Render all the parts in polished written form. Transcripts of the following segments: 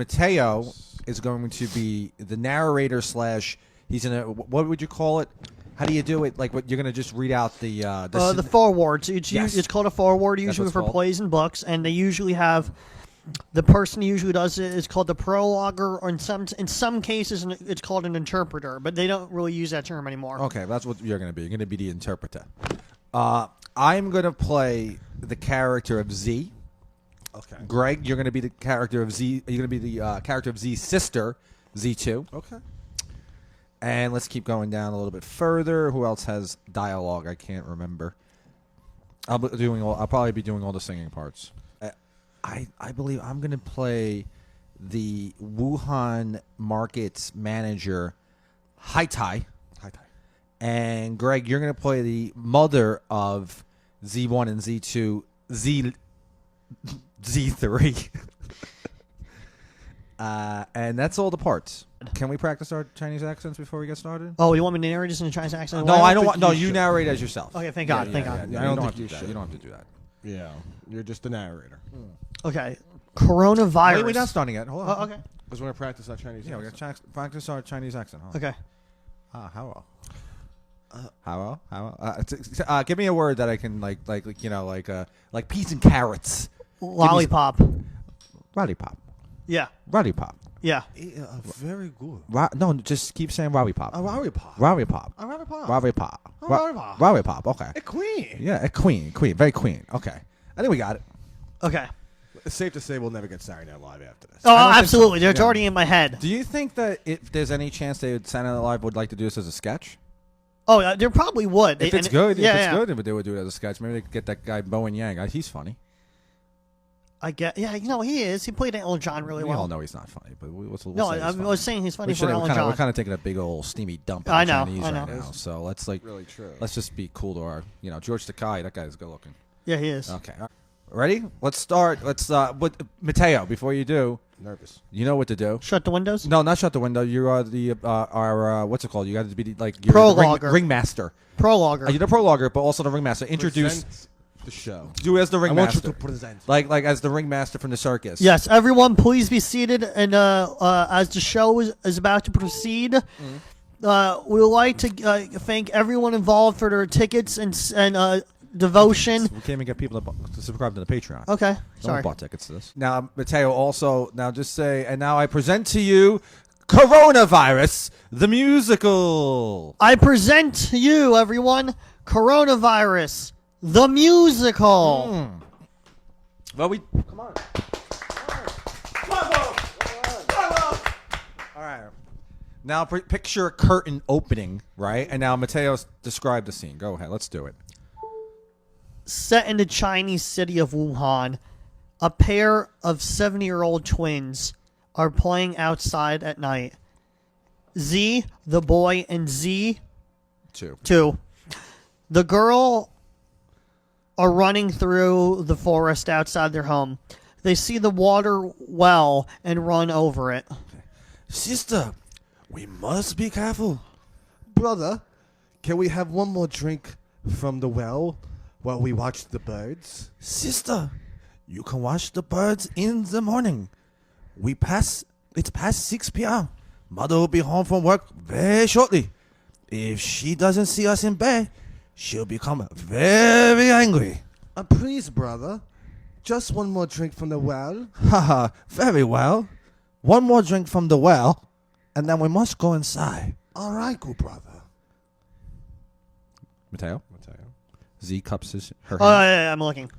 Mateo is going to be the narrator slash. He's in a. What would you call it? How do you do it? Like, what you're gonna just read out the forewords. It's called a foreword That's usually what it's for called. plays and books, and they usually have the person who usually does it is called the prologuer, or in some cases it's called an interpreter, but they don't really use that term anymore. Okay, that's what you're gonna be. You're gonna be the interpreter. I'm gonna play the character of Z. Okay. Greg, you're gonna be the character of Z. You're gonna be the character of Z's sister, Z2. Okay. And let's keep going down a little bit further. Who else has dialogue? I can't remember. I'll probably be doing all the singing parts. I believe I'm going to play the Wuhan market's manager, Hai Tai. And Greg, you're going to play the mother of Z1 and Z2, Z3. And that's all the parts. Can we practice our Chinese accents before we get started? Oh, you want me to narrate this in a Chinese accent? No, I don't want. No, you narrate as yourself. Okay, thank God. Thank God. I don't think you should. You don't have to do that. Yeah, you're just the narrator. Okay. Coronavirus. Wait, we're not starting yet. Hold on. Oh, okay. Because we're going to practice our Chinese Yeah, we're accent. gonna practice our Chinese accent. Hold on. Okay. How? Give me a word that I can like peas and carrots. Lollipop. Lollipop. Yeah. Lollipop. Yeah. Very good. No, just keep saying lollipop. A lollipop. Lollipop. A lollipop. Lollipop. A lollipop. Lollipop. Okay. A queen. Yeah, a queen. Very queen. Okay. I think we got it. Okay. It's safe to say we'll never get Saturday Night Live after this. Oh, don't think absolutely. so. It's Yeah. already in my head. Do you think that if there's any chance Saturday Night Live would like to do this as a sketch? Oh, there probably would. If it's And good, yeah, if it's yeah. good, they would do it as a sketch. Maybe they could get that guy Bowen Yang. He's funny. I get. Yeah, he is. He played Elton John really We well. all know he's not funny, but we'll No, say he's I funny. was saying he's funny We for should- Elton we're John. kind of taking a big old steamy dump. I on know, Chinese I know. right now. So let's Really true. let's just be cool to our George Takei. That guy's good looking. Yeah, he is. Okay, ready? Let's start. With Mateo. Before you do, Nervous. you know what to do. Shut the windows. No, not shut the window. You are the our what's it called? You got to be you're the Prologuer. ringmaster. Prologuer. You're the prologuer, but also the ringmaster. Introduce. Present the show. Do as the I want you ringmaster. to present. Like as the ringmaster from the circus. Yes, everyone, please be seated. And as the show is about to proceed, we would like to thank everyone involved for their tickets and devotion. We can't even get people to subscribe to the Patreon. Okay, No sorry. one bought tickets to this. Now, Mateo, also, now just say, and now I present to you Coronavirus, the musical. I present to you, everyone, Coronavirus, the musical. Well, come on. All right. Now, picture a curtain opening, right? And now, Mateo, describe the scene. Go ahead. Let's do it. Set in the Chinese city of Wuhan, a pair of 70-year-old twins are playing outside at night. Z, the boy, and Z, 2, the girl, are running through the forest outside their home. They see the water well and run over it. Sister, we must be careful. Brother, can we have one more drink from the well while we watch the birds? Sister, you can watch the birds in the morning. It's past 6 p.m. Mother will be home from work very shortly. If she doesn't see us in bed, she'll become very angry. Please, brother. Just one more drink from the well. Haha, very well. One more drink from the well, and then we must go inside. All right, good brother. Mateo? Z cups her Oh, yeah, I'm looking.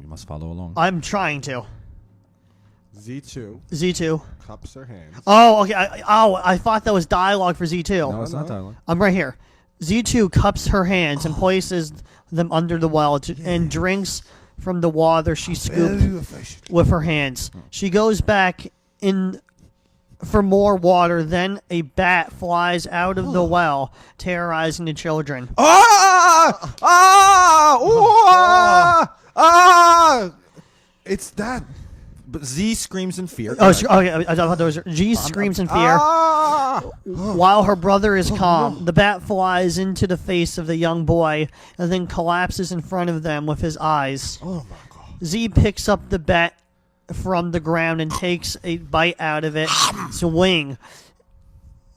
You must follow along. I'm trying to. Z2 Z2. cups her hands. Oh, okay. I thought that was dialogue for Z2. No, it's not no. dialogue. I'm right here. Z2 cups her hands and places them under the well and drinks from the water she scooped Very efficient. with her hands. She goes back in for more water. Then a bat flies out of the well, terrorizing the children. Ah! Ah! Ooh, ah! Ah! It's that. But Z screams in fear. Oh, okay. I thought those. G screams in fear. Ah! While her brother is calm, the bat flies into the face of the young boy and then collapses in front of them with his eyes. Oh my god. Z picks up the bat from the ground and takes a bite out of it. It's a wing.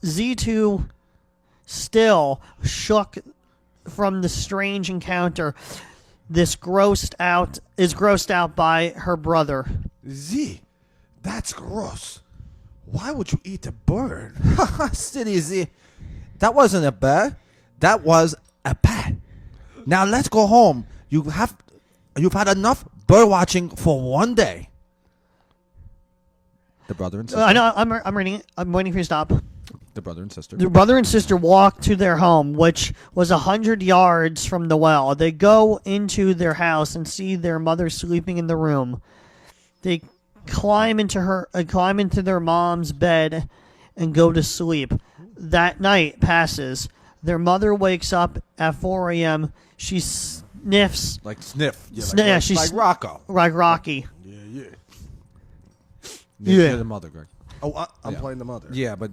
Z2, still shook from the strange encounter, is grossed out by her brother. Z, that's gross. Why would you eat a bird? Silly Z. That wasn't a bird. That was a bat. Now let's go home. You've had enough bird watching for one day. The brother and sister. I know. I'm reading it. I'm waiting for you to stop. The brother and sister. The brother and sister walk to their home, which was 100 yards from the well. They go into their house and see their mother sleeping in the room. They climb into their mom's bed and go to sleep. That night passes. Their mother wakes up at 4 a.m. She sniffs Like sniff. Yeah, yeah, she's like Rocco. like Rocky. Yeah. You're the mother, Greg. Oh, I'm Yeah. playing the mother. Yeah, but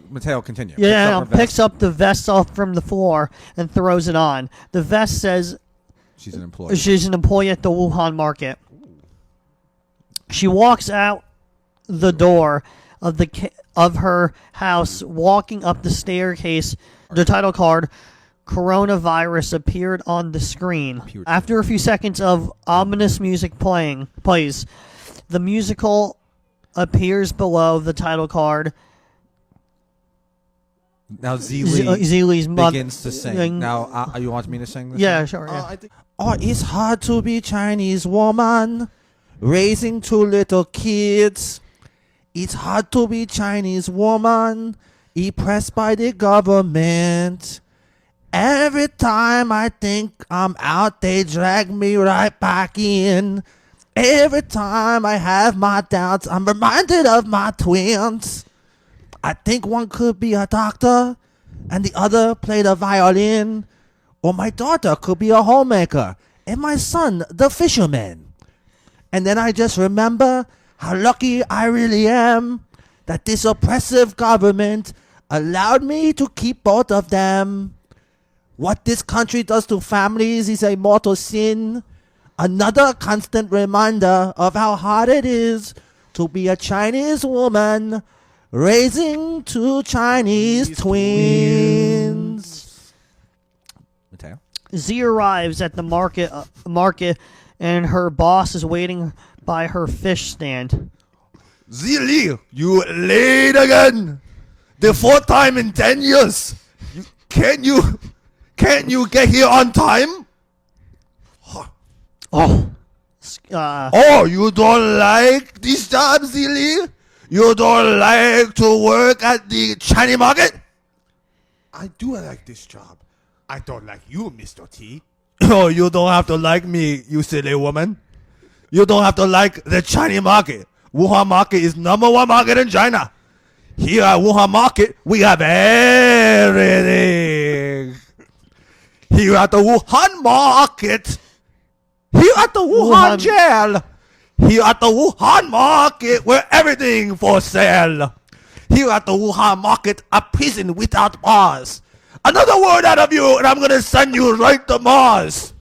Mateo, continue. Yeah, Picks up her picks up the vest off from the floor and throws it on. The vest says She's an employee. she's an employee at the Wuhan market. She walks out the door of her house, walking up the staircase. The title card, "Coronavirus," appeared on the screen. After a few seconds of ominous music plays. The musical appears below the title card. Now Zeely Zeely's mother begins to sing. Now, you want me to sing this? Yeah, sure. Yeah. I think Oh, it's hard to be Chinese woman raising two little kids. It's hard to be Chinese woman oppressed by the government. Every time I think I'm out, they drag me right back in. Every time I have my doubts, I'm reminded of my twins. I think one could be a doctor and the other play the violin. Or my daughter could be a homemaker and my son the fisherman. And then I just remember how lucky I really am that this oppressive government allowed me to keep both of them. What this country does to families is a mortal sin. Another constant reminder of how hard it is to be a Chinese woman raising two Chinese twins. Mateo? Z arrives at the market, and her boss is waiting by her fish stand. Zili, you late again. The fourth time in 10 years. Can you get here on time? Oh, Oh, you don't like this job, Zili? You don't like to work at the Chinese market? I do like this job. I don't like you, Mr. T. Oh, you don't have to like me, you silly woman. You don't have to like the Chinese market. Wuhan market is #1 market in China. Here at Wuhan market, we have everything. Here at the Wuhan market. Here at the Wuhan jail. Here at the Wuhan market, where everything for sale. Here at the Wuhan market, a prison without bars. Another word out of you, and I'm gonna send you right to Mars.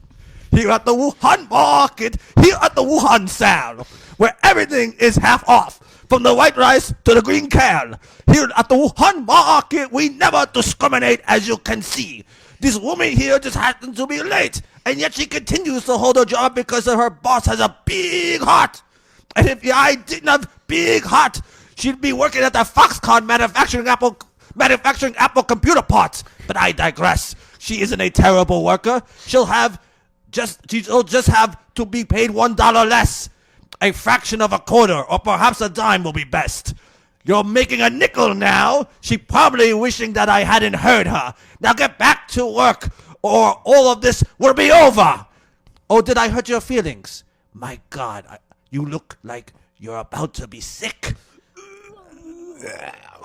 Here at the Wuhan market, here at the Wuhan sale, where everything is half off, from the white rice to the green kale. Here at the Wuhan market, we never discriminate, as you can see. This woman here just happens to be late, and yet she continues to hold her job because her boss has a big heart. And if I didn't have big heart, she'd be working at the Foxconn manufacturing Apple computer parts. But I digress. She isn't a terrible worker. She'll just have to be paid $1 less. A fraction of a quarter, or perhaps a dime will be best. You're making a nickel now. She probably wishing that I hadn't heard her. Now get back to work, or all of this will be over. Oh, did I hurt your feelings? My God, you look like you're about to be sick.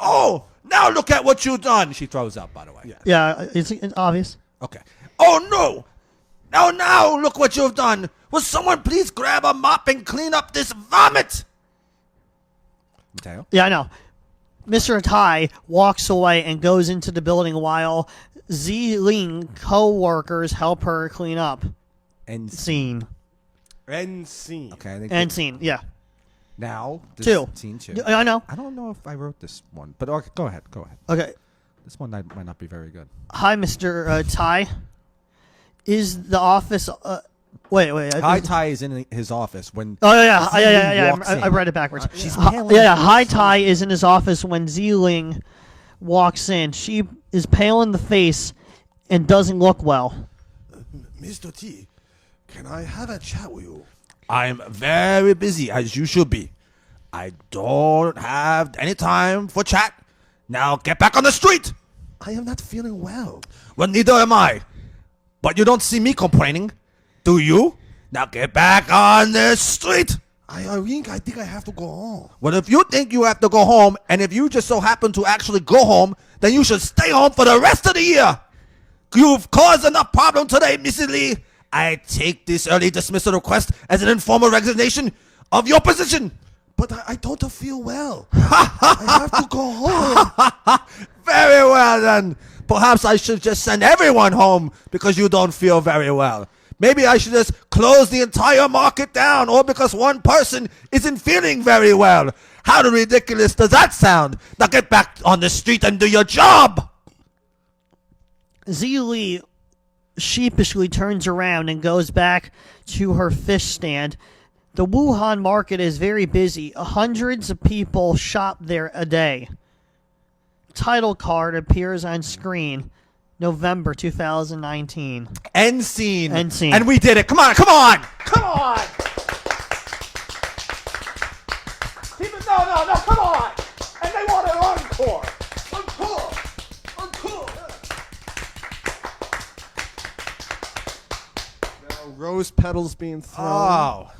Oh, now look at what you've done. She throws up, by the way. yeah, it's obvious. Okay. Oh, no. Now, look what you've done. Will someone please grab a mop and clean up this vomit? Mateo? Yeah, I know. Mr. Tai walks away and goes into the building while Z Ling co-workers help her clean up. And Scene. End scene. okay, I think End scene, yeah. Now, this Two. Scene 2. I know. I don't know if I wrote this one, but okay, go ahead. Okay. This one might not be very good. Hi, Mr. Tai. Is the office... wait. Hi Tai is in his office when. Oh, yeah. Ziling walks I in. read it backwards. She's Hi- pale. yeah. Hi Tai is in his office when Ziling walks in. She is pale in the face and doesn't look well. Mr. T, can I have a chat with you? I'm very busy, as you should be. I don't have any time for chat. Now get back on the street. I am not feeling well. Well, neither am I. But you don't see me complaining, do you? Now get back on the street. I think I have to go home. Well, if you think you have to go home, and if you just so happen to actually go home, then you should stay home for the rest of the year. You've caused enough problem today, Mrs. Lee. I take this early dismissal request as an informal resignation of your position. But I don't feel well. I have to go home. Very well, then. Perhaps I should just send everyone home because you don't feel very well. Maybe I should just close the entire market down, or because one person isn't feeling very well. How ridiculous does that sound? Now get back on the street and do your job. Ziling sheepishly turns around and goes back to her fish stand. The Wuhan market is very busy. Hundreds of people shop there a day. Title card appears on screen. November 2019. End scene. End scene. And we did it. Come on. Keep it. No. Come on. And they want an encore. Now, rose petals being thrown. Oh.